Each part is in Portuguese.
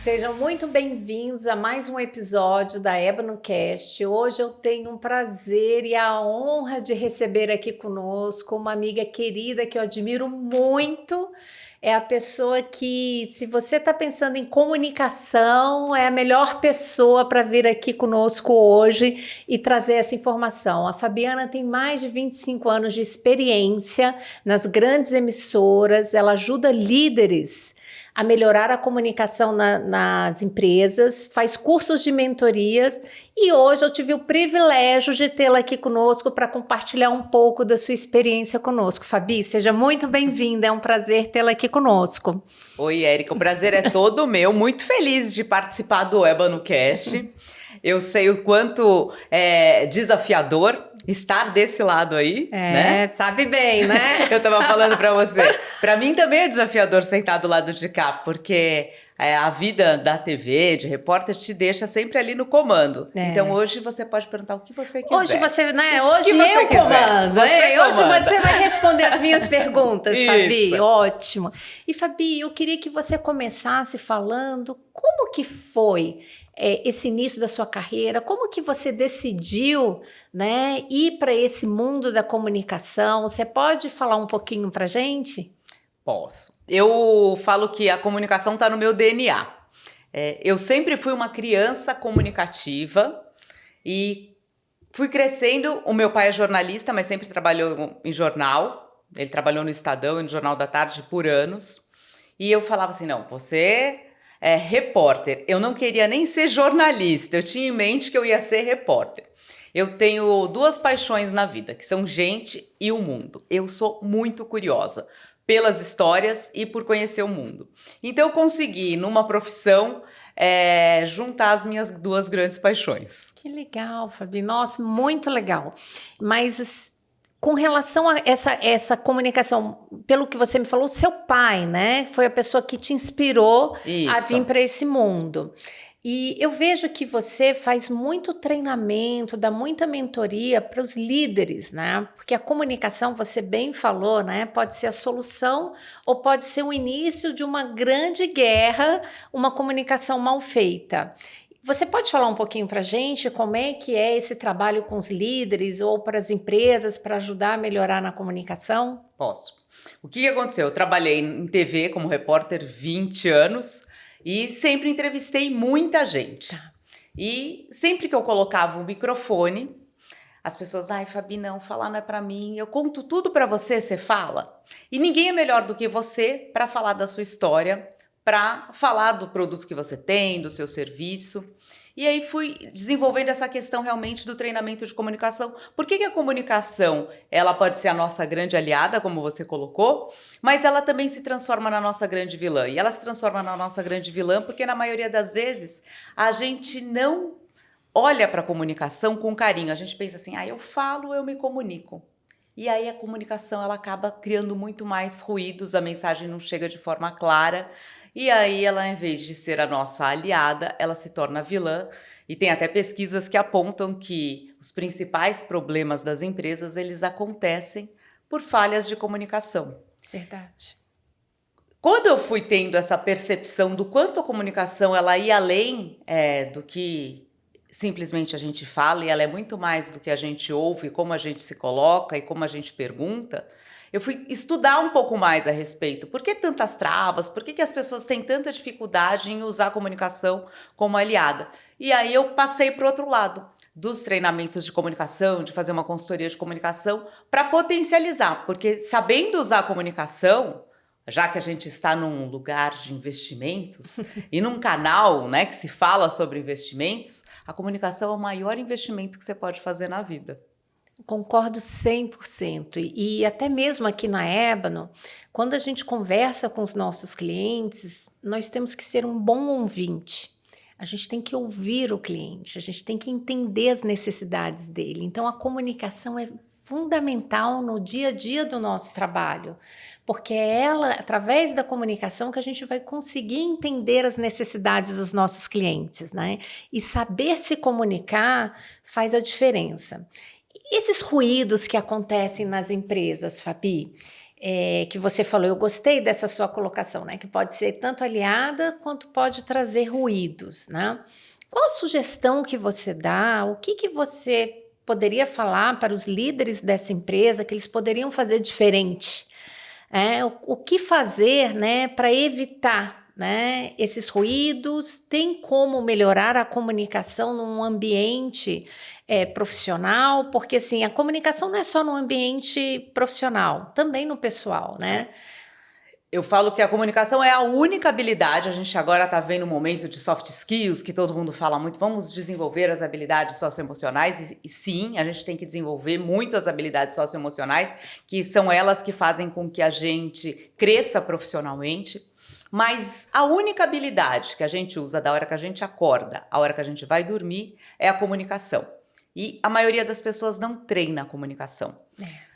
Sejam muito bem-vindos a mais um episódio da Ébano Cast. Hoje eu tenho um prazer e a honra de receber aqui conosco uma amiga querida que eu admiro muito. É a pessoa que, se você está pensando em comunicação, é a melhor pessoa para vir aqui conosco hoje e trazer essa informação. A Fabiana tem mais de 25 anos de experiência nas grandes emissoras, ela ajuda líderes a melhorar a comunicação nas empresas, faz cursos de mentorias e hoje eu tive o privilégio de tê-la aqui conosco para compartilhar um pouco da sua experiência conosco. Fabi, seja muito bem-vinda, é um prazer tê-la aqui conosco. Oi, Érica, o prazer é todo meu, muito feliz de participar do Ébano Cast. Eu sei o quanto é desafiador estar desse lado aí, né? Sabe bem, né? Eu tava falando pra você. Pra mim também é desafiador sentar do lado de cá, porque a vida da TV, de repórter, te deixa sempre ali no comando. Então hoje você pode perguntar o que você quiser. Hoje você, né? Hoje eu comando. Hoje você vai responder as minhas perguntas, Fabi. Ótimo. E Fabi, eu queria que você começasse falando como que foi esse início da sua carreira, como que você decidiu, né, ir para esse mundo da comunicação? Você pode falar um pouquinho para a gente? Posso. Eu falo que a comunicação está no meu DNA. Eu sempre fui uma criança comunicativa e fui crescendo. O meu pai é jornalista, mas sempre trabalhou em jornal. Ele trabalhou no Estadão e no Jornal da Tarde por anos. E eu falava assim, não, você é repórter. Eu não queria nem ser jornalista, eu tinha em mente que eu ia ser repórter. Eu tenho duas paixões na vida, que são gente e o mundo. Eu sou muito curiosa pelas histórias e por conhecer o mundo. Então eu consegui, numa profissão, juntar as minhas duas grandes paixões. Que legal, Fabi. Nossa, muito legal. Mas com relação a essa comunicação, pelo que você me falou, seu pai, né? Foi a pessoa que te inspirou a vir para esse mundo. E eu vejo que você faz muito treinamento, dá muita mentoria para os líderes, né? Porque a comunicação, você bem falou, né? Pode ser a solução ou pode ser o início de uma grande guerra, uma comunicação mal feita. Você pode falar um pouquinho para a gente como é que é esse trabalho com os líderes ou para as empresas para ajudar a melhorar na comunicação? Posso. O que aconteceu? Eu trabalhei em TV como repórter 20 anos e sempre entrevistei muita gente. Tá. E sempre que eu colocava o microfone, as pessoas, ai, Fabi, não, falar não é para mim, eu conto tudo para você, você fala. E ninguém é melhor do que você para falar da sua história, para falar do produto que você tem, do seu serviço. E aí fui desenvolvendo essa questão realmente do treinamento de comunicação. Por que a comunicação, ela pode ser a nossa grande aliada, como você colocou, mas ela também se transforma na nossa grande vilã. E ela se transforma na nossa grande vilã porque, na maioria das vezes, a gente não olha para a comunicação com carinho. A gente pensa assim, eu falo, eu me comunico. E aí a comunicação, ela acaba criando muito mais ruídos, a mensagem não chega de forma clara. E aí ela, em vez de ser a nossa aliada, ela se torna vilã. E tem até pesquisas que apontam que os principais problemas das empresas, eles acontecem por falhas de comunicação. Verdade. Quando eu fui tendo essa percepção do quanto a comunicação ela ia além do que simplesmente a gente fala, e ela é muito mais do que a gente ouve, como a gente se coloca e como a gente pergunta, eu fui estudar um pouco mais a respeito. Por que tantas travas? Por que as pessoas têm tanta dificuldade em usar a comunicação como aliada? E aí eu passei para o outro lado, dos treinamentos de comunicação, de fazer uma consultoria de comunicação, para potencializar. Porque sabendo usar a comunicação, já que a gente está num lugar de investimentos e num canal, né, que se fala sobre investimentos, a comunicação é o maior investimento que você pode fazer na vida. Concordo 100%. E até mesmo aqui na Ébano, quando a gente conversa com os nossos clientes, nós temos que ser um bom ouvinte. A gente tem que ouvir o cliente, a gente tem que entender as necessidades dele. Então, a comunicação é fundamental no dia a dia do nosso trabalho, porque é ela, através da comunicação, que a gente vai conseguir entender as necessidades dos nossos clientes, né? E saber se comunicar faz a diferença. E esses ruídos que acontecem nas empresas, Fabi, que você falou, eu gostei dessa sua colocação, né? Que pode ser tanto aliada quanto pode trazer ruídos, né? Qual a sugestão que você dá? O que você poderia falar para os líderes dessa empresa que eles poderiam fazer diferente? O que fazer, né, para evitar, né, esses ruídos? Tem como melhorar a comunicação num ambiente profissional? Porque assim, a comunicação não é só no ambiente profissional, também no pessoal, né? Eu falo que a comunicação é a única habilidade, a gente agora está vendo um momento de soft skills, que todo mundo fala muito, vamos desenvolver as habilidades socioemocionais, e sim, a gente tem que desenvolver muito as habilidades socioemocionais, que são elas que fazem com que a gente cresça profissionalmente, mas a única habilidade que a gente usa da hora que a gente acorda, a hora que a gente vai dormir, é a comunicação. E a maioria das pessoas não treina a comunicação.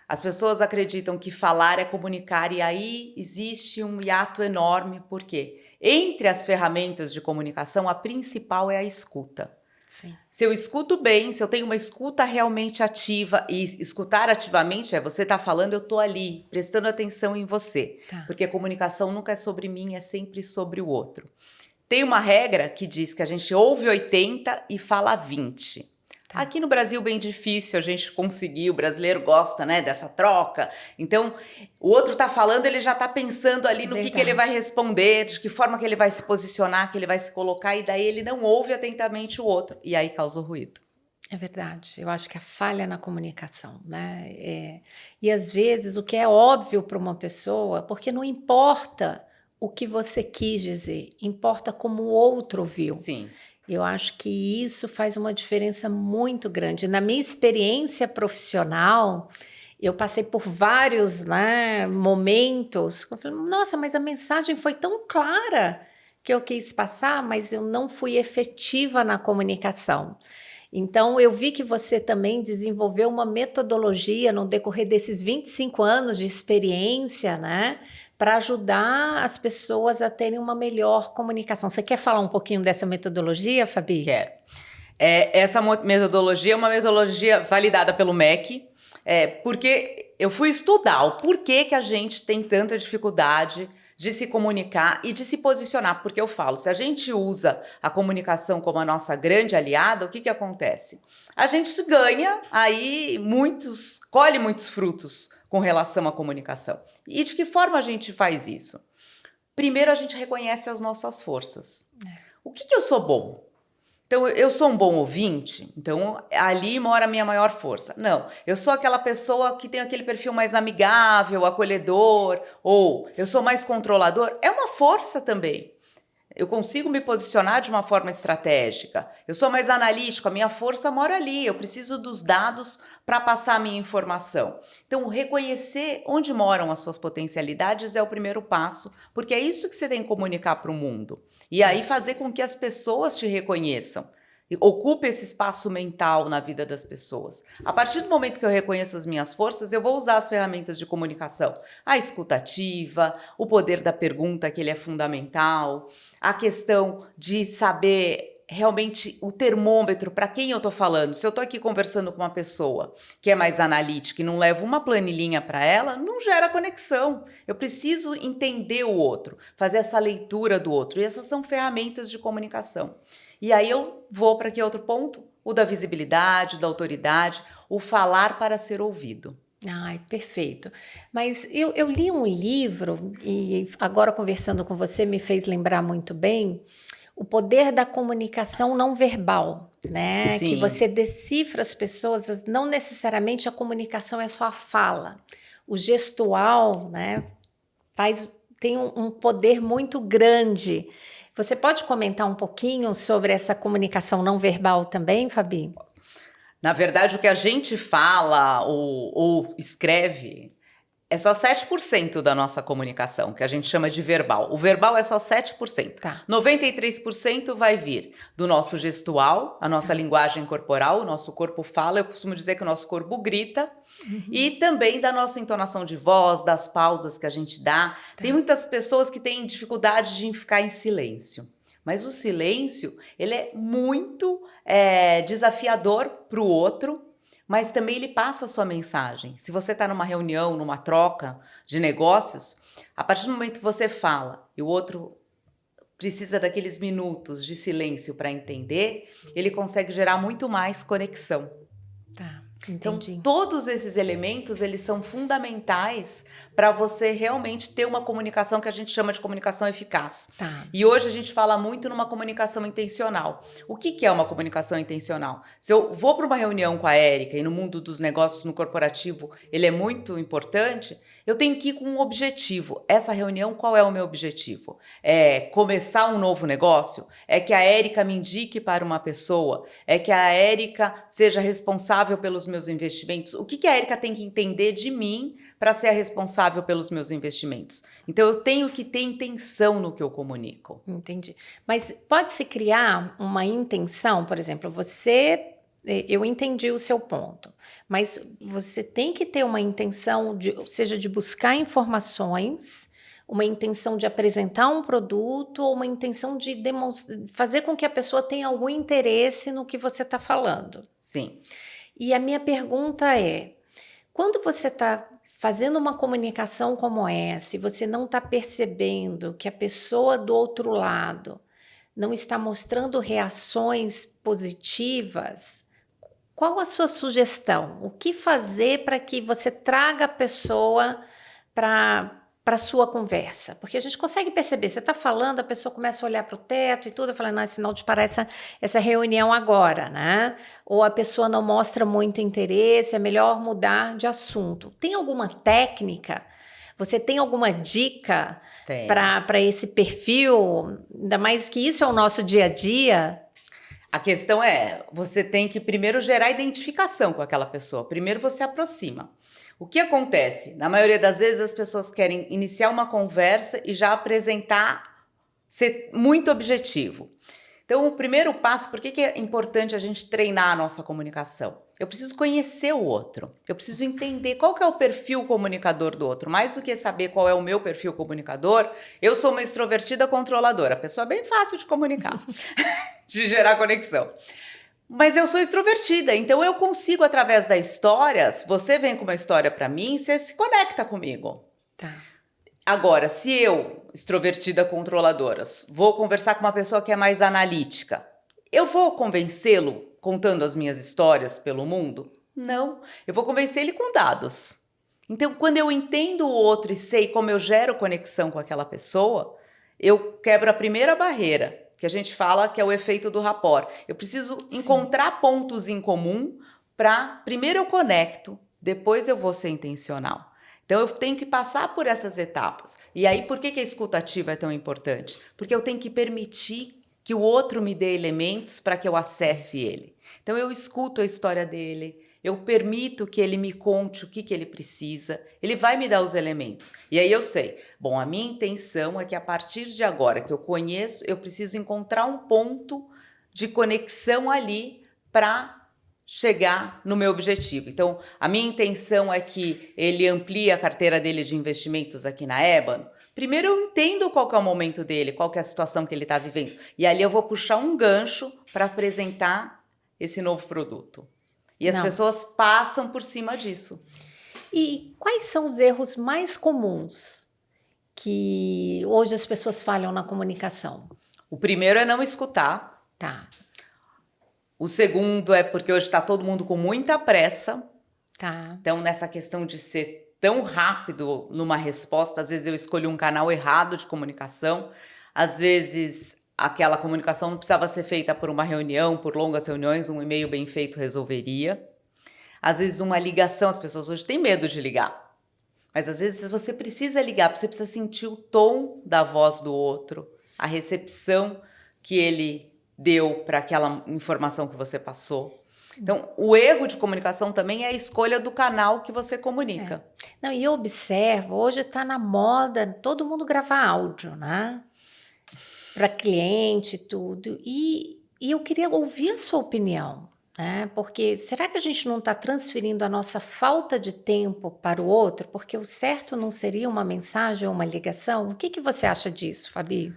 As pessoas acreditam que falar é comunicar e aí existe um hiato enorme, porque entre as ferramentas de comunicação, a principal é a escuta. Sim. Se eu escuto bem, se eu tenho uma escuta realmente ativa, e escutar ativamente é você tá falando, eu tô ali, prestando atenção em você. Tá. Porque a comunicação nunca é sobre mim, é sempre sobre o outro. Tem uma regra que diz que a gente ouve 80 e fala 20. Tá. Aqui no Brasil, bem difícil a gente conseguir, o brasileiro gosta, né, dessa troca. Então, o outro tá falando, ele já tá pensando ali no que ele vai responder, de que forma que ele vai se posicionar, que ele vai se colocar, e daí ele não ouve atentamente o outro, e aí causa o ruído. É verdade, eu acho que a falha na comunicação, né? E às vezes o que é óbvio para uma pessoa, porque não importa o que você quis dizer, importa como o outro viu. Sim. Eu acho que isso faz uma diferença muito grande. Na minha experiência profissional, eu passei por vários, né, momentos. Eu falei, nossa, mas a mensagem foi tão clara que eu quis passar, mas eu não fui efetiva na comunicação. Então, eu vi que você também desenvolveu uma metodologia no decorrer desses 25 anos de experiência, né? Para ajudar as pessoas a terem uma melhor comunicação. Você quer falar um pouquinho dessa metodologia, Fabi? Quero. Essa metodologia é uma metodologia validada pelo MEC, porque eu fui estudar o porquê que a gente tem tanta dificuldade de se comunicar e de se posicionar, porque eu falo, se a gente usa a comunicação como a nossa grande aliada, o que acontece? A gente ganha aí colhe muitos frutos com relação à comunicação. E de que forma a gente faz isso? Primeiro, a gente reconhece as nossas forças. O que eu sou bom? Então, eu sou um bom ouvinte, então ali mora a minha maior força. Não, eu sou aquela pessoa que tem aquele perfil mais amigável, acolhedor, ou eu sou mais controlador. É uma força também. Eu consigo me posicionar de uma forma estratégica. Eu sou mais analítico, a minha força mora ali. Eu preciso dos dados para passar a minha informação. Então, reconhecer onde moram as suas potencialidades é o primeiro passo, porque é isso que você tem que comunicar para o mundo. E aí fazer com que as pessoas te reconheçam. Ocupe esse espaço mental na vida das pessoas. A partir do momento que eu reconheço as minhas forças, eu vou usar as ferramentas de comunicação. A escutativa, o poder da pergunta, que ele é fundamental, a questão de saber realmente o termômetro para quem eu estou falando. Se eu estou aqui conversando com uma pessoa que é mais analítica e não levo uma planilhinha para ela, não gera conexão. Eu preciso entender o outro, fazer essa leitura do outro. E essas são ferramentas de comunicação. E aí eu vou para que outro ponto? O da visibilidade, da autoridade, o falar para ser ouvido. Ai, perfeito. Mas eu li um livro e agora conversando com você me fez lembrar muito bem o poder da comunicação não verbal, né? Sim. Que você decifra as pessoas, não necessariamente a comunicação é só a fala. O gestual, né, tem um poder muito grande. Você pode comentar um pouquinho sobre essa comunicação não verbal também, Fabi? Na verdade, o que a gente fala ou escreve é só 7% da nossa comunicação, que a gente chama de verbal. O verbal é só 7%. Tá. 93% vai vir do nosso gestual, a nossa linguagem corporal, o nosso corpo fala, eu costumo dizer que o nosso corpo grita, e também da nossa entonação de voz, das pausas que a gente dá. Tá. Tem muitas pessoas que têm dificuldade de ficar em silêncio. Mas o silêncio, ele é muito desafiador para o outro, mas também ele passa a sua mensagem. Se você está numa reunião, numa troca de negócios, a partir do momento que você fala e o outro precisa daqueles minutos de silêncio para entender, ele consegue gerar muito mais conexão. Tá, Então, entendi. todos esses elementos, eles são fundamentais para você realmente ter uma comunicação que a gente chama de comunicação eficaz. Tá. E hoje a gente fala muito numa comunicação intencional. O que é uma comunicação intencional? Se eu vou para uma reunião com a Érica e no mundo dos negócios, no corporativo, ele é muito importante, eu tenho que ir com um objetivo. Essa reunião, qual é o meu objetivo? É começar um novo negócio? É que a Érica me indique para uma pessoa? É que a Érica seja responsável pelos meus investimentos? O que a Érica tem que entender de mim para ser a responsável pelos meus investimentos? Então, eu tenho que ter intenção no que eu comunico. Entendi. Mas pode-se criar uma intenção, por exemplo, eu entendi o seu ponto, mas você tem que ter uma intenção, seja de buscar informações, uma intenção de apresentar um produto ou uma intenção de fazer com que a pessoa tenha algum interesse no que você está falando. Sim. E a minha pergunta é, quando você está fazendo uma comunicação como essa e você não está percebendo que a pessoa do outro lado não está mostrando reações positivas, qual a sua sugestão? O que fazer para que você traga a pessoa para a sua conversa? Porque a gente consegue perceber, você está falando, a pessoa começa a olhar para o teto e tudo, eu falo, não, é sinal de parar essa reunião agora, né? Ou a pessoa não mostra muito interesse, é melhor mudar de assunto. Tem alguma técnica? Você tem alguma dica para esse perfil? Ainda mais que isso é o nosso dia a dia. A questão é, você tem que primeiro gerar identificação com aquela pessoa. Primeiro você aproxima. O que acontece? Na maioria das vezes as pessoas querem iniciar uma conversa e já apresentar, ser muito objetivo. Então, o primeiro passo, por que é importante a gente treinar a nossa comunicação? Eu preciso conhecer o outro, eu preciso entender qual que é o perfil comunicador do outro. Mais do que saber qual é o meu perfil comunicador, eu sou uma extrovertida controladora, a pessoa é bem fácil de comunicar, de gerar conexão. Mas eu sou extrovertida, então eu consigo, através das histórias, você vem com uma história para mim, você se conecta comigo. Tá. Agora, se eu, extrovertida controladora, vou conversar com uma pessoa que é mais analítica, eu vou convencê-lo contando as minhas histórias pelo mundo? Não, eu vou convencer ele com dados. Então, quando eu entendo o outro e sei como eu gero conexão com aquela pessoa, eu quebro a primeira barreira, que a gente fala que é o efeito do rapport. Eu preciso encontrar pontos em comum para, primeiro eu conecto, depois eu vou ser intencional. Então, eu tenho que passar por essas etapas. E aí, por que a escuta ativa é tão importante? Porque eu tenho que permitir que o outro me dê elementos para que eu acesse ele. Então, eu escuto a história dele, eu permito que ele me conte o que ele precisa, ele vai me dar os elementos. E aí eu sei, bom, a minha intenção é que a partir de agora que eu conheço, eu preciso encontrar um ponto de conexão ali para chegar no meu objetivo. Então, a minha intenção é que ele amplie a carteira dele de investimentos aqui na Ébano. Primeiro eu entendo qual que é o momento dele, qual que é a situação que ele está vivendo. E ali eu vou puxar um gancho para apresentar esse novo produto. E as pessoas passam por cima disso. E quais são os erros mais comuns que hoje as pessoas falham na comunicação? O primeiro é não escutar. Tá. O segundo é porque hoje está todo mundo com muita pressa. Tá. Então, nessa questão de ser tão rápido numa resposta, às vezes eu escolho um canal errado de comunicação. Às vezes, aquela comunicação não precisava ser feita por uma reunião, por longas reuniões, um e-mail bem feito resolveria. Às vezes, uma ligação, as pessoas hoje têm medo de ligar. Mas, às vezes, você precisa ligar, você precisa sentir o tom da voz do outro, a recepção que ele deu para aquela informação que você passou. Então, o erro de comunicação também é a escolha do canal que você comunica. Não, e eu observo, hoje está na moda todo mundo gravar áudio, né? Para cliente e tudo. E eu queria ouvir a sua opinião, né? Porque será que a gente não está transferindo a nossa falta de tempo para o outro? Porque o certo não seria uma mensagem ou uma ligação? O que você acha disso, Fabi?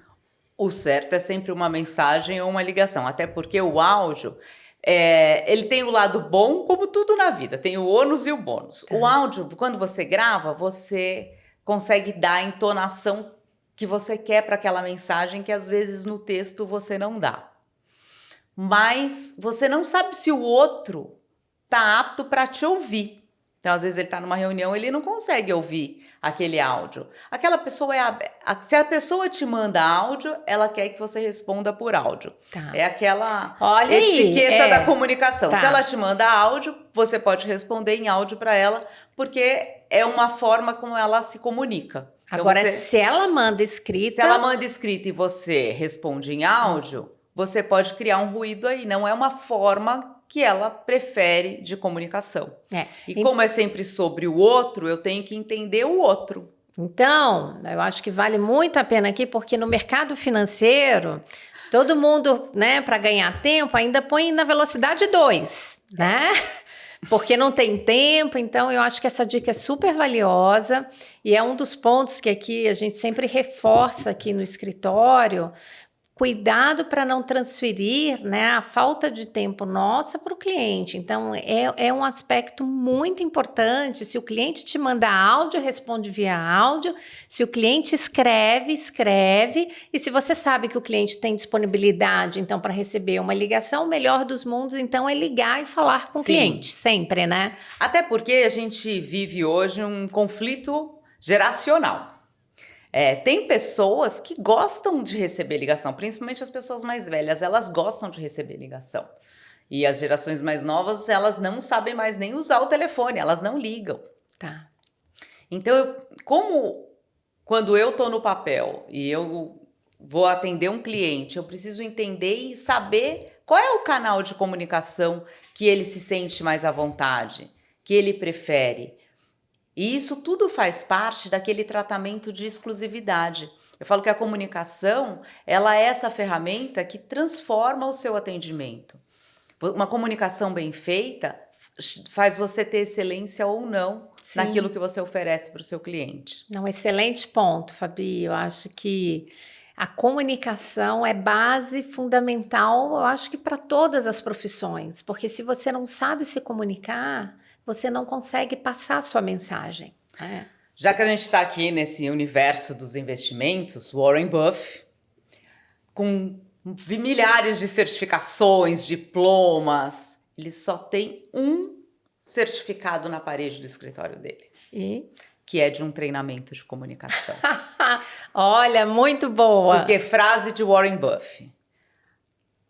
O certo é sempre uma mensagem ou uma ligação, até porque o áudio Ele tem o lado bom, como tudo na vida, tem o ônus e o bônus. Tá. O áudio, quando você grava, você consegue dar a entonação que você quer para aquela mensagem que às vezes no texto você não dá. Mas você não sabe se o outro tá apto para te ouvir. Então, às vezes ele está numa reunião, ele não consegue ouvir aquele áudio. Aquela pessoa se a pessoa te manda áudio, ela quer que você responda por áudio. Tá. É aquela Olha etiqueta aí, da comunicação. Tá. Se ela te manda áudio, você pode responder em áudio para ela, porque é uma forma como ela se comunica. Então, Agora, se ela manda escrita... Se ela manda escrita e você responde em áudio, você pode criar um ruído aí. Não é uma forma que ela prefere de comunicação. E como é sempre sobre o outro, eu tenho que entender o outro. Então, eu acho que vale muito a pena aqui, porque no mercado financeiro, todo mundo, né, para ganhar tempo, ainda põe na velocidade 2, né? Porque não tem tempo, então eu acho que essa dica é super valiosa e é um dos pontos que aqui a gente sempre reforça aqui no escritório. Cuidado para não transferir, né, a falta de tempo nossa para o cliente. Então, é um aspecto muito importante. Se o cliente te manda áudio, responde via áudio. Se o cliente escreve, escreve. E se você sabe que o cliente tem disponibilidade, então, para receber uma ligação, o melhor dos mundos, então, é ligar e falar com o cliente, sempre, né? Até porque a gente vive hoje um conflito geracional. Tem pessoas que gostam de receber ligação, principalmente as pessoas mais velhas, elas gostam de receber ligação. E as gerações mais novas, elas não sabem mais nem usar o telefone, elas não ligam. Tá. Então, quando eu estou no papel e eu vou atender um cliente, eu preciso entender e saber qual é o canal de comunicação que ele se sente mais à vontade, que ele prefere. E isso tudo faz parte daquele tratamento de exclusividade. Eu falo que a comunicação, ela é essa ferramenta que transforma o seu atendimento. Uma comunicação bem feita faz você ter excelência ou não naquilo que você oferece para o seu cliente. Não, excelente ponto, Fabi. Eu acho que a comunicação é base fundamental, eu acho que para todas as profissões, porque se você não sabe se comunicar, você não consegue passar a sua mensagem. Já que a gente está aqui nesse universo dos investimentos, Warren Buffett, com milhares de certificações, diplomas, ele só tem um certificado na parede do escritório dele. Que é de um treinamento de comunicação. Olha, muito boa. Porque frase de Warren Buffett: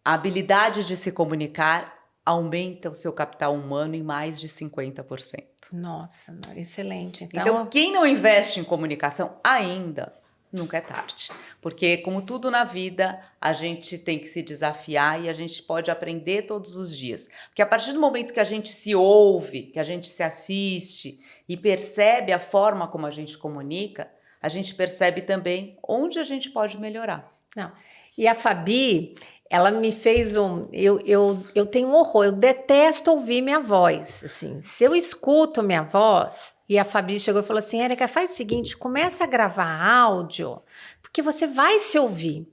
a habilidade de se comunicar aumenta o seu capital humano em mais de 50%. Nossa, excelente. Então, quem não investe em comunicação ainda, nunca é tarde. Porque, como tudo na vida, a gente tem que se desafiar e a gente pode aprender todos os dias. Porque a partir do momento que a gente se ouve, que a gente se assiste e percebe a forma como a gente comunica, a gente percebe também onde a gente pode melhorar. Não. E a Fabi, ela me fez eu tenho um horror, eu detesto ouvir minha voz. Assim, se eu escuto minha voz, e a Fabi chegou e falou assim: Érica, faz o seguinte, começa a gravar áudio, porque você vai se ouvir.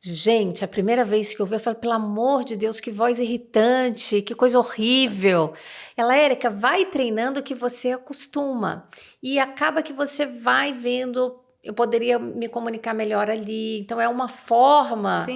Gente, a primeira vez que eu ouvi, eu falei, pelo amor de Deus, que voz irritante, que coisa horrível. Ela, Érica, vai treinando que você acostuma. E acaba que você vai vendo, eu poderia me comunicar melhor ali. Então, é uma forma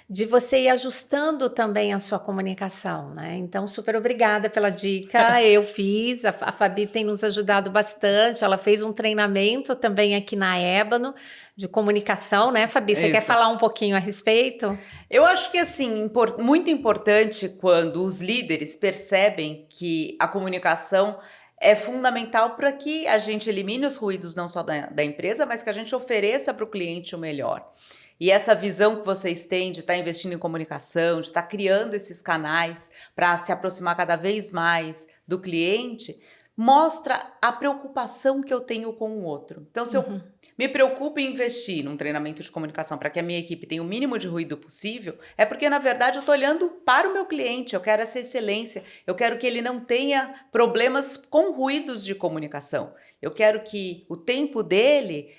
de você ir ajustando também a sua comunicação, né? Então, super obrigada pela dica. Eu fiz, a Fabi tem nos ajudado bastante. Ela fez um treinamento também aqui na Ébano de comunicação, né, Fabi? Você quer falar um pouquinho a respeito? Eu acho que, assim, muito importante quando os líderes percebem que a comunicação é fundamental para que a gente elimine os ruídos não só da empresa, mas que a gente ofereça para o cliente o melhor. E essa visão que vocês têm de estar investindo em comunicação, de estar criando esses canais para se aproximar cada vez mais do cliente, mostra a preocupação que eu tenho com o outro. Então, se eu me preocupo em investir num treinamento de comunicação para que a minha equipe tenha o mínimo de ruído possível, é porque, na verdade, eu estou olhando para o meu cliente, eu quero essa excelência, eu quero que ele não tenha problemas com ruídos de comunicação. Eu quero que o tempo dele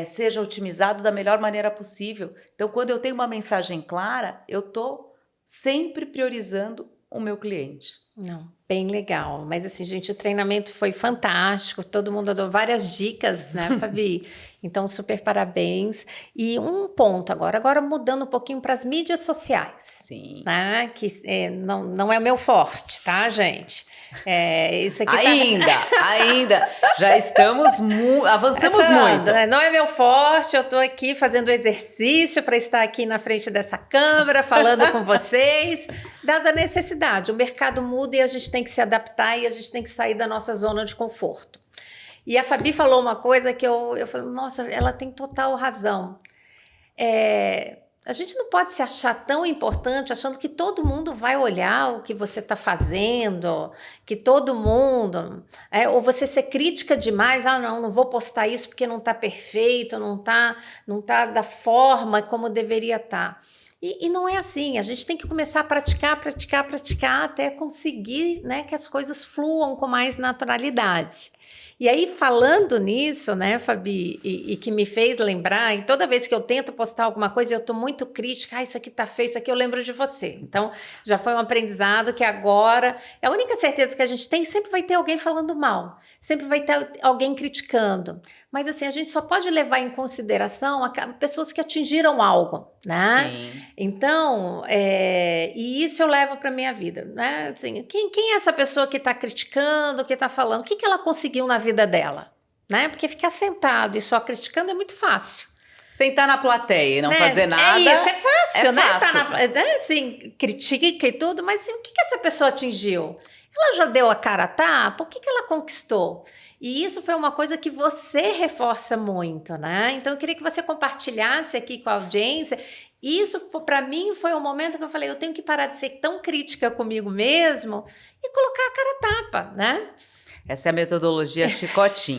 seja otimizado da melhor maneira possível. Então, quando eu tenho uma mensagem clara, eu estou sempre priorizando o meu cliente. Não, bem legal. Mas assim, gente, o treinamento foi fantástico. Todo mundo deu várias dicas, né, Fabi? Então, super parabéns. E um ponto agora mudando um pouquinho para as mídias sociais. Sim. Né? Que não é o meu forte, tá, gente? Isso aqui ainda. Já estamos avançamos muito. Né? Não é meu forte, eu estou aqui fazendo exercício para estar aqui na frente dessa câmera, falando com vocês, dada a necessidade. O mercado muda e a gente tem que se adaptar e a gente tem que sair da nossa zona de conforto. E a Fabi falou uma coisa que eu falei, nossa, ela tem total razão. A gente não pode se achar tão importante achando que todo mundo vai olhar o que você está fazendo, que todo mundo... ou você ser crítica demais, não vou postar isso porque não está perfeito, não tá da forma como deveria estar. E não é assim, a gente tem que começar a praticar até conseguir, né, que as coisas fluam com mais naturalidade. E aí, falando nisso, né, Fabi, e que me fez lembrar, e toda vez que eu tento postar alguma coisa, eu tô muito crítica, isso aqui tá feio, isso aqui eu lembro de você. Então, já foi um aprendizado que agora, a única certeza que a gente tem, sempre vai ter alguém falando mal, sempre vai ter alguém criticando. Mas assim, a gente só pode levar em consideração pessoas que atingiram algo, né? Sim. Então, e isso eu levo para minha vida, né? Assim, quem é essa pessoa que está criticando, que está falando? O que ela conseguiu na vida dela? Né? Porque ficar sentado e só criticando é muito fácil. Sentar na plateia e não fazer nada. Isso, é fácil, né? Fácil. Assim, critica e tudo, mas assim, o que essa pessoa atingiu? Ela já deu a cara a tapa? O que ela conquistou? E isso foi uma coisa que você reforça muito, né? Então, eu queria que você compartilhasse aqui com a audiência. Isso, para mim, foi um momento que eu falei, eu tenho que parar de ser tão crítica comigo mesmo e colocar a cara a tapa, né? Essa é a metodologia chicotinho.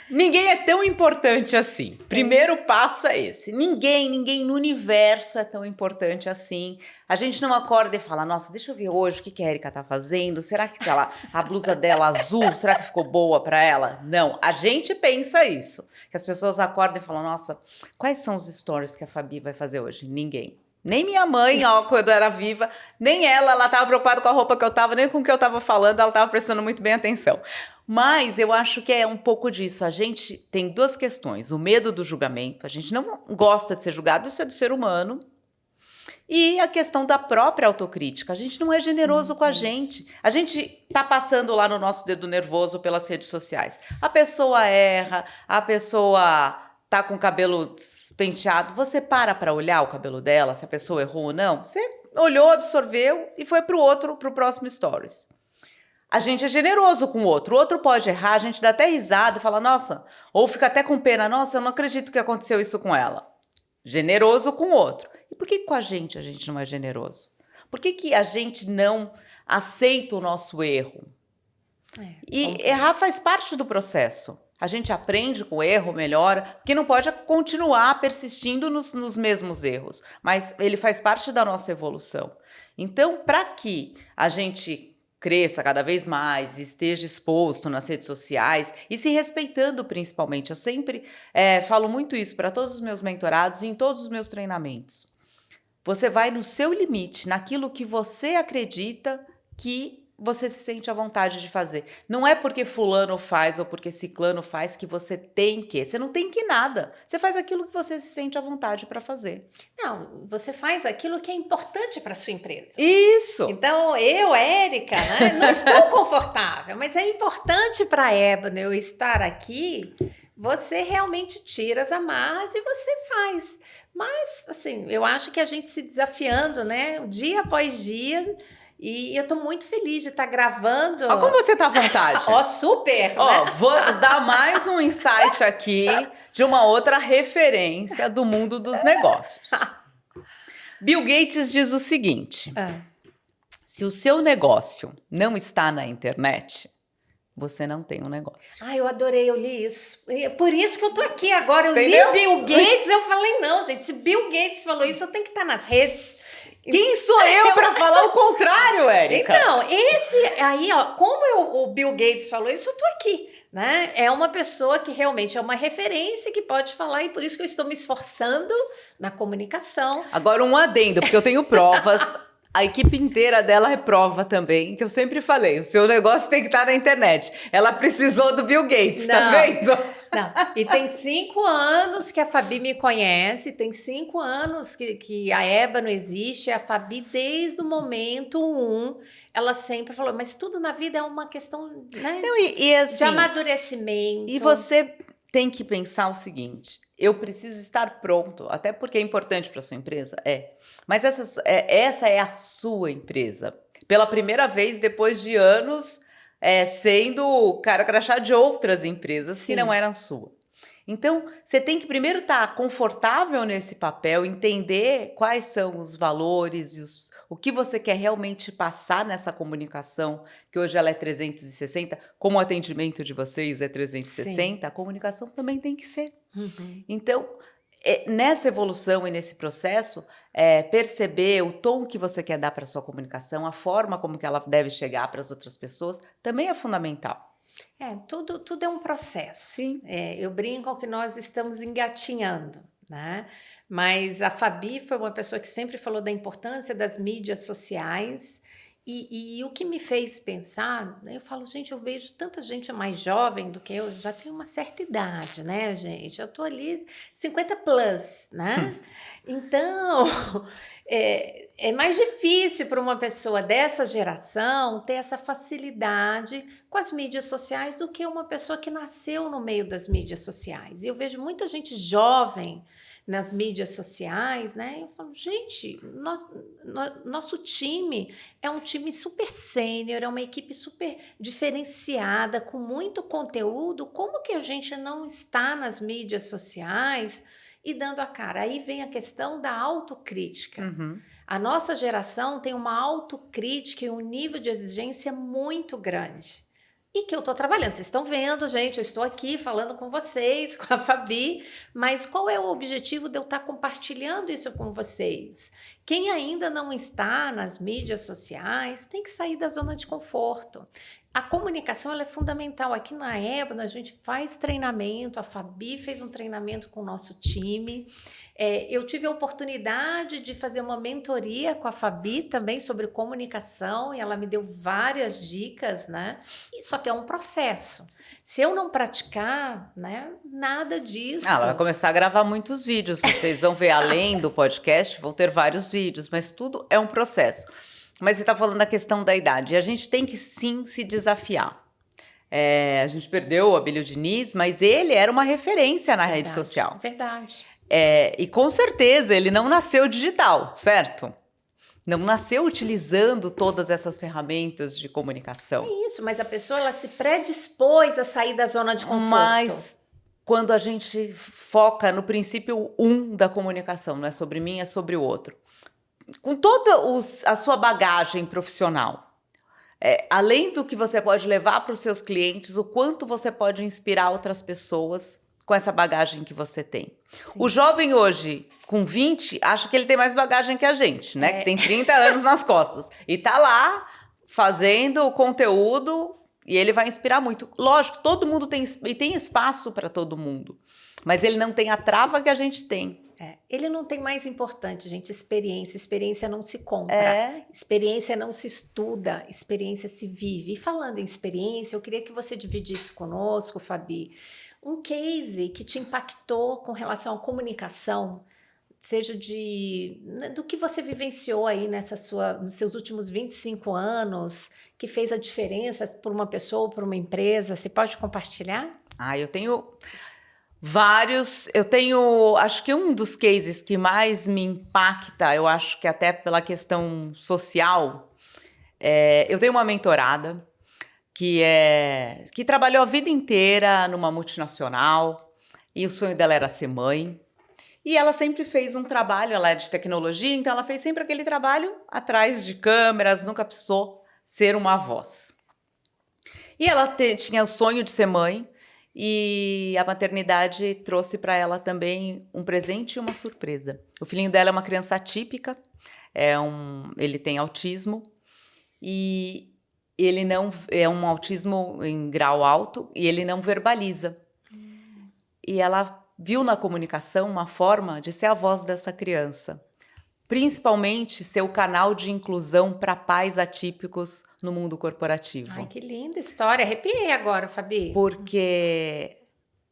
Ninguém é tão importante assim. Primeiro passo é esse. Ninguém no universo é tão importante assim. A gente não acorda e fala, nossa, deixa eu ver hoje o que a Érica tá fazendo. Será que a blusa dela azul, será que ficou boa para ela? Não, a gente pensa isso. Que as pessoas acordam e falam, nossa, quais são os stories que a Fabi vai fazer hoje? Ninguém. Nem minha mãe, quando eu era viva, nem ela tava preocupada com a roupa que eu tava, nem com o que eu tava falando, ela tava prestando muito bem atenção. Mas eu acho que é um pouco disso. A gente tem duas questões. O medo do julgamento. A gente não gosta de ser julgado, isso é do ser humano. E a questão da própria autocrítica. A gente não é generoso com a gente. A gente tá passando lá no nosso dedo nervoso pelas redes sociais. A pessoa erra, a pessoa tá com o cabelo penteado. Você para olhar o cabelo dela, se a pessoa errou ou não? Você olhou, absorveu e foi pro próximo stories. A gente é generoso com o outro pode errar, a gente dá até risada e fala, nossa, ou fica até com pena, nossa, eu não acredito que aconteceu isso com ela. Generoso com o outro. E por que com a gente não é generoso? Por que a gente não aceita o nosso erro? E errar faz parte do processo. A gente aprende com o erro, melhora, porque não pode continuar persistindo nos mesmos erros, mas ele faz parte da nossa evolução. Então, para que a gente cresça cada vez mais, esteja exposto nas redes sociais e se respeitando principalmente. Eu sempre falo muito isso para todos os meus mentorados e em todos os meus treinamentos. Você vai no seu limite, naquilo que você acredita que você se sente à vontade de fazer. Não é porque fulano faz ou porque ciclano faz que você tem que. Você não tem que nada. Você faz aquilo que você se sente à vontade para fazer. Não, você faz aquilo que é importante para sua empresa. Isso! Então, eu, Érica, né, não estou confortável, mas é importante para a Ébano eu estar aqui. Você realmente tira as amarras e você faz. Mas, assim, eu acho que a gente se desafiando, né, dia após dia... E eu tô muito feliz de estar gravando. Ó, como você tá à vontade. Super! Ó, né? Vou dar mais um insight aqui de uma outra referência do mundo dos negócios. Bill Gates diz o seguinte: se o seu negócio não está na internet, você não tem um negócio. Eu adorei, eu li isso. Por isso que eu tô aqui agora. Eu Entendeu? li Bill Gates, eu falei, não, gente, se Bill Gates falou isso, eu tenho que estar nas redes. Quem sou eu para falar o contrário, Érica? Então, como o Bill Gates falou isso, eu tô aqui, né? É uma pessoa que realmente é uma referência que pode falar e por isso que eu estou me esforçando na comunicação. Agora um adendo, porque eu tenho provas. A equipe inteira dela é prova também, que eu sempre falei, o seu negócio tem que estar na internet. Ela precisou do Bill Gates, tá vendo? Não, e tem 5 anos que a Fabi me conhece, tem 5 anos que a Ébano existe, a Fabi desde o momento 1, ela sempre falou, mas tudo na vida é uma questão, né, Não, e assim, de amadurecimento. E você tem que pensar o seguinte, eu preciso estar pronto, até porque é importante para sua empresa, mas essa é a sua empresa. Pela primeira vez, depois de anos, sendo cara crachá de outras empresas que não eram sua. Então, você tem que primeiro estar confortável nesse papel, entender quais são os valores e o que você quer realmente passar nessa comunicação, que hoje ela é 360, como o atendimento de vocês é 360, a comunicação também tem que ser. Então, nessa evolução e nesse processo, perceber o tom que você quer dar para a sua comunicação, a forma como que ela deve chegar para as outras pessoas, também é fundamental. Tudo é um processo. Sim. Eu brinco que nós estamos engatinhando, né? Mas a Fabi foi uma pessoa que sempre falou da importância das mídias sociais e o que me fez pensar, né, eu falo, gente, eu vejo tanta gente mais jovem do que eu, já tenho uma certa idade, né, gente? Eu tô ali 50 plus, né? Então, é mais difícil para uma pessoa dessa geração ter essa facilidade com as mídias sociais do que uma pessoa que nasceu no meio das mídias sociais. E eu vejo muita gente jovem nas mídias sociais, né? Eu falo, gente, nosso time é um time super sênior, é uma equipe super diferenciada, com muito conteúdo. Como que a gente não está nas mídias sociais e dando a cara? Aí vem a questão da autocrítica. A nossa geração tem uma autocrítica e um nível de exigência muito grande. E que eu estou trabalhando. Vocês estão vendo, gente, eu estou aqui falando com vocês, com a Fabi, mas qual é o objetivo de eu estar compartilhando isso com vocês? Quem ainda não está nas mídias sociais tem que sair da zona de conforto. A comunicação ela é fundamental. Aqui na Ébano a gente faz treinamento, a Fabi fez um treinamento com o nosso time. Eu tive a oportunidade de fazer uma mentoria com a Fabi também sobre comunicação e ela me deu várias dicas, né? Só que é um processo. Se eu não praticar, né, nada disso. Ela vai começar a gravar muitos vídeos, vocês vão ver além do podcast, vão ter vários vídeos, mas tudo é um processo. Mas você está falando da questão da idade, e a gente tem que sim se desafiar. A gente perdeu o Abílio Diniz, mas ele era uma referência na rede social. Verdade. E com certeza ele não nasceu digital, certo? Não nasceu utilizando todas essas ferramentas de comunicação. É isso, mas a pessoa ela se predispôs a sair da zona de conforto. Mas quando a gente foca no princípio 1 da comunicação, não é sobre mim, é sobre o outro. Com toda a sua bagagem profissional, além do que você pode levar para os seus clientes, o quanto você pode inspirar outras pessoas com essa bagagem que você tem. Sim. O jovem hoje, com 20, acha que ele tem mais bagagem que a gente, né? Que tem 30 anos nas costas. E tá lá fazendo o conteúdo e ele vai inspirar muito. Lógico, todo mundo tem espaço para todo mundo. Mas ele não tem a trava que a gente tem. Ele não tem mais importante, gente, experiência. Experiência não se compra. Experiência não se estuda. Experiência se vive. E falando em experiência, eu queria que você dividisse conosco, Fabi, um case que te impactou com relação à comunicação, seja do que você vivenciou aí nos seus últimos 25 anos, que fez a diferença por uma pessoa ou por uma empresa. Você pode compartilhar? Eu tenho vários. Acho que um dos cases que mais me impacta, eu acho que até pela questão social, eu tenho uma mentorada que trabalhou a vida inteira numa multinacional e o sonho dela era ser mãe. E ela sempre fez um trabalho, ela é de tecnologia, então ela fez sempre aquele trabalho atrás de câmeras, nunca precisou ser uma voz. E ela tinha o sonho de ser mãe e a maternidade trouxe para ela também um presente e uma surpresa. O filhinho dela é uma criança atípica, ele tem autismo e ele não é um autismo em grau alto e ele não verbaliza. E ela viu na comunicação uma forma de ser a voz dessa criança. principalmente ser o canal de inclusão para pais atípicos no mundo corporativo. Ai, que linda história. Arrepiei agora, Fabi. Porque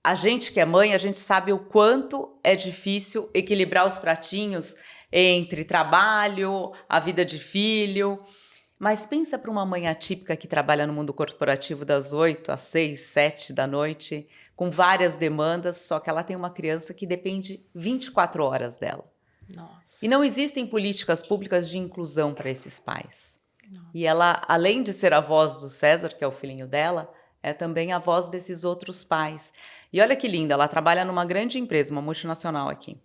a gente que é mãe, a gente sabe o quanto é difícil equilibrar os pratinhos entre trabalho, a vida de filho. Mas pensa para uma mãe atípica que trabalha no mundo corporativo das 8 às 6, 7 da noite, com várias demandas, só que ela tem uma criança que depende 24 horas dela. Nossa. E não existem políticas públicas de inclusão para esses pais. Nossa. E ela, além de ser a voz do César, que é o filhinho dela, é também a voz desses outros pais. E olha que linda, ela trabalha numa grande empresa, uma multinacional aqui.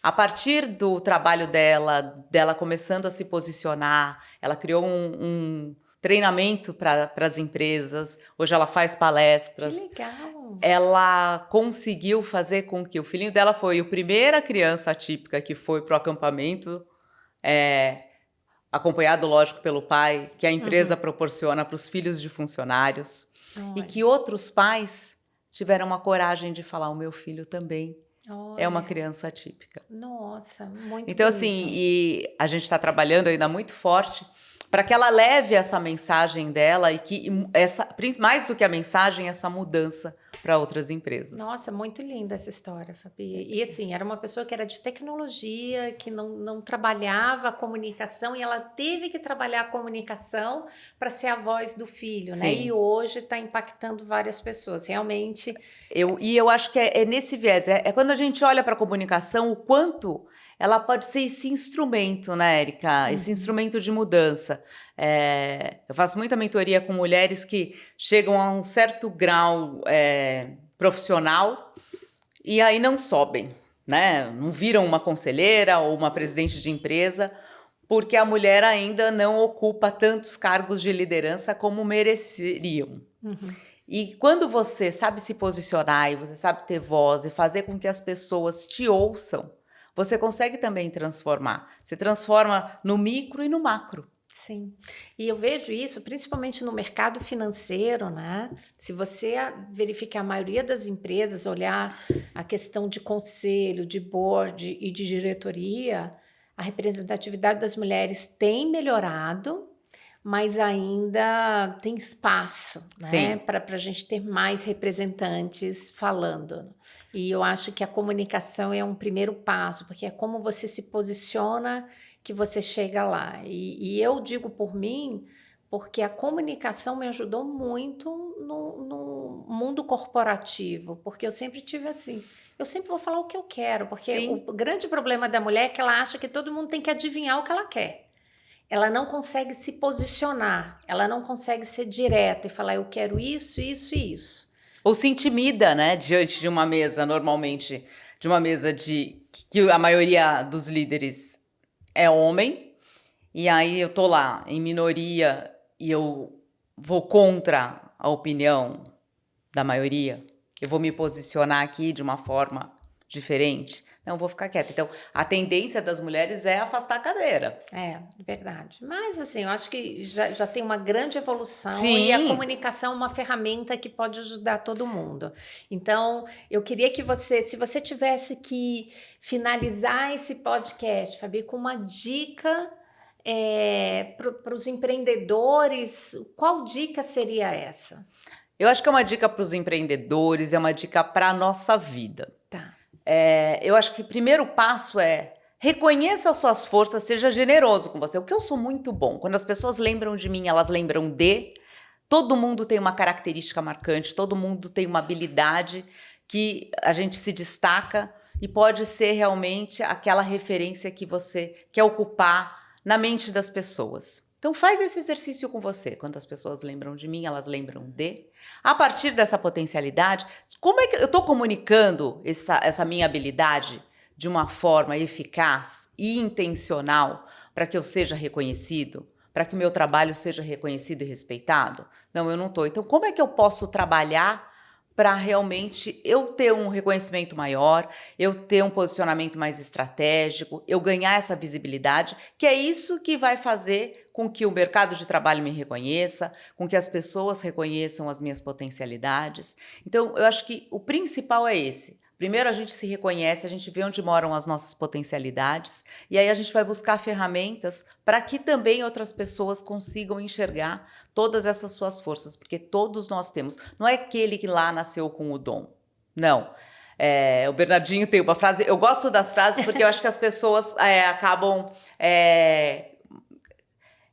A partir do trabalho dela começando a se posicionar, ela criou um treinamento para as empresas, hoje ela faz palestras. Que legal! Ela conseguiu fazer com que o filhinho dela foi a primeira criança atípica que foi para o acampamento, acompanhado, lógico, pelo pai, que a empresa proporciona para os filhos de funcionários. Olha. E que outros pais tiveram a coragem de falar, o meu filho também é uma criança atípica. Nossa, muito Então, bonito. assim, e a gente está trabalhando ainda muito forte para que ela leve essa mensagem dela e que mais do que a mensagem, essa mudança para outras empresas. Nossa, muito linda essa história, Fabi. E assim, era uma pessoa que era de tecnologia, que não trabalhava a comunicação, e ela teve que trabalhar a comunicação para ser a voz do filho, né? Sim. E hoje está impactando várias pessoas. Realmente. Eu acho que é nesse viés, é quando a gente olha para a comunicação, o quanto ela pode ser esse instrumento, né, Érica? Esse instrumento de mudança. Eu faço muita mentoria com mulheres que chegam a um certo grau profissional e aí não sobem, né? Não viram uma conselheira ou uma presidente de empresa, porque a mulher ainda não ocupa tantos cargos de liderança como mereceriam. E quando você sabe se posicionar e você sabe ter voz e fazer com que as pessoas te ouçam, você consegue também transformar. Você transforma no micro e no macro. Sim. E eu vejo isso principalmente no mercado financeiro, né? Se você verificar a maioria das empresas, olhar a questão de conselho, de board e de diretoria, a representatividade das mulheres tem melhorado, mas ainda tem espaço, né, para a gente ter mais representantes falando. E eu acho que a comunicação é um primeiro passo, porque é como você se posiciona que você chega lá. E eu digo por mim, porque a comunicação me ajudou muito no mundo corporativo, porque eu sempre tive assim, eu sempre vou falar o que eu quero, porque o grande problema da mulher é que ela acha que todo mundo tem que adivinhar o que ela quer. Ela não consegue se posicionar, ela não consegue ser direta e falar, eu quero isso, isso e isso. Ou se intimida, né, diante de uma mesa, normalmente, de uma mesa que a maioria dos líderes é homem, e aí eu tô lá, em minoria, e eu vou contra a opinião da maioria, eu vou me posicionar aqui de uma forma diferente. Não, vou ficar quieta. Então, a tendência das mulheres é afastar a cadeira. É, verdade. Mas, assim, eu acho que já tem uma grande evolução. Sim. E a comunicação é uma ferramenta que pode ajudar todo mundo. Então, eu queria que você, se você tivesse que finalizar esse podcast, Fabi, com uma dica para os empreendedores, qual dica seria essa? Eu acho que é uma dica para os empreendedores, é uma dica para a nossa vida. Tá. Eu acho que o primeiro passo é reconheça as suas forças, seja generoso com você. O que eu sou muito bom. Quando as pessoas lembram de mim, elas lembram de. Todo mundo tem uma característica marcante, todo mundo tem uma habilidade que a gente se destaca e pode ser realmente aquela referência que você quer ocupar na mente das pessoas. Então faz esse exercício com você. Quando as pessoas lembram de mim, elas lembram de. A partir dessa potencialidade, como é que eu estou comunicando essa minha habilidade de uma forma eficaz e intencional para que eu seja reconhecido, para que o meu trabalho seja reconhecido e respeitado? Não, eu não estou. Então, como é que eu posso trabalhar para realmente eu ter um reconhecimento maior, eu ter um posicionamento mais estratégico, eu ganhar essa visibilidade, que é isso que vai fazer com que o mercado de trabalho me reconheça, com que as pessoas reconheçam as minhas potencialidades. Então, eu acho que o principal é esse. Primeiro a gente se reconhece, a gente vê onde moram as nossas potencialidades e aí a gente vai buscar ferramentas para que também outras pessoas consigam enxergar todas essas suas forças, porque todos nós temos. Não é aquele que lá nasceu com o dom. Não. O Bernardinho tem uma frase, eu gosto das frases porque eu acho que as pessoas acabam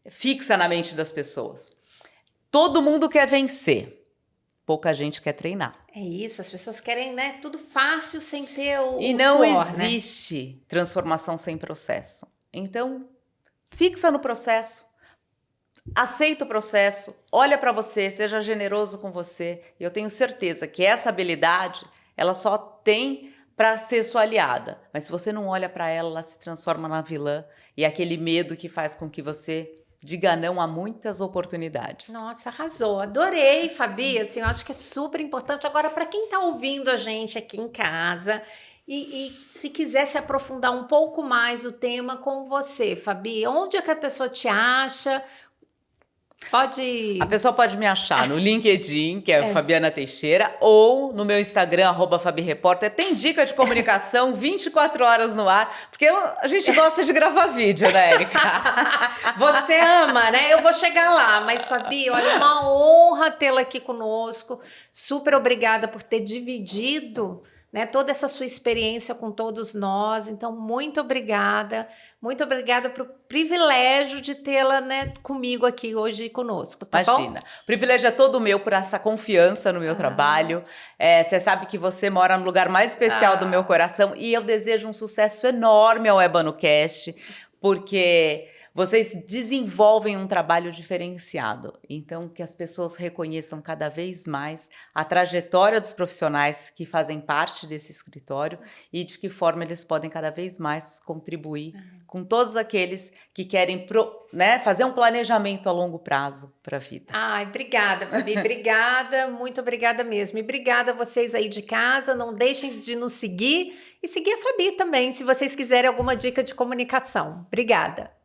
fixa na mente das pessoas. Todo mundo quer vencer. Pouca gente quer treinar. É isso, as pessoas querem, né, tudo fácil sem ter o E não suor, existe transformação sem processo. Então, fixa no processo, aceita o processo, olha para você, seja generoso com você. E eu tenho certeza que essa habilidade, ela só tem para ser sua aliada. Mas se você não olha para ela, ela se transforma na vilã. E é aquele medo que faz com que você diga não a muitas oportunidades. Nossa, arrasou. Adorei, Fabi. Assim, eu acho que é super importante. Agora, para quem está ouvindo a gente aqui em casa e se quiser se aprofundar um pouco mais o tema com você, Fabi, onde é que a pessoa te acha? A pessoa pode me achar no LinkedIn, que é Fabiana Teixeira, ou no meu Instagram, @FabiRepórter. Tem dica de comunicação 24 horas no ar, porque a gente gosta de gravar vídeo, né, Érica? Você ama, né? Eu vou chegar lá, mas Fabi, olha, uma honra tê-la aqui conosco. Super obrigada por ter dividido, né, toda essa sua experiência com todos nós. Então, muito obrigada pelo privilégio de tê-la, né, comigo aqui hoje conosco, tá Imagina, bom? o privilégio é todo meu por essa confiança no meu trabalho. Você sabe que você mora no lugar mais especial do meu coração e eu desejo um sucesso enorme ao EbanoCast, porque vocês desenvolvem um trabalho diferenciado. Então, que as pessoas reconheçam cada vez mais a trajetória dos profissionais que fazem parte desse escritório e de que forma eles podem cada vez mais contribuir com todos aqueles que querem fazer um planejamento a longo prazo para a vida. Ai, obrigada, Fabi. Obrigada, muito obrigada mesmo. E obrigada a vocês aí de casa. Não deixem de nos seguir e seguir a Fabi também, se vocês quiserem alguma dica de comunicação. Obrigada.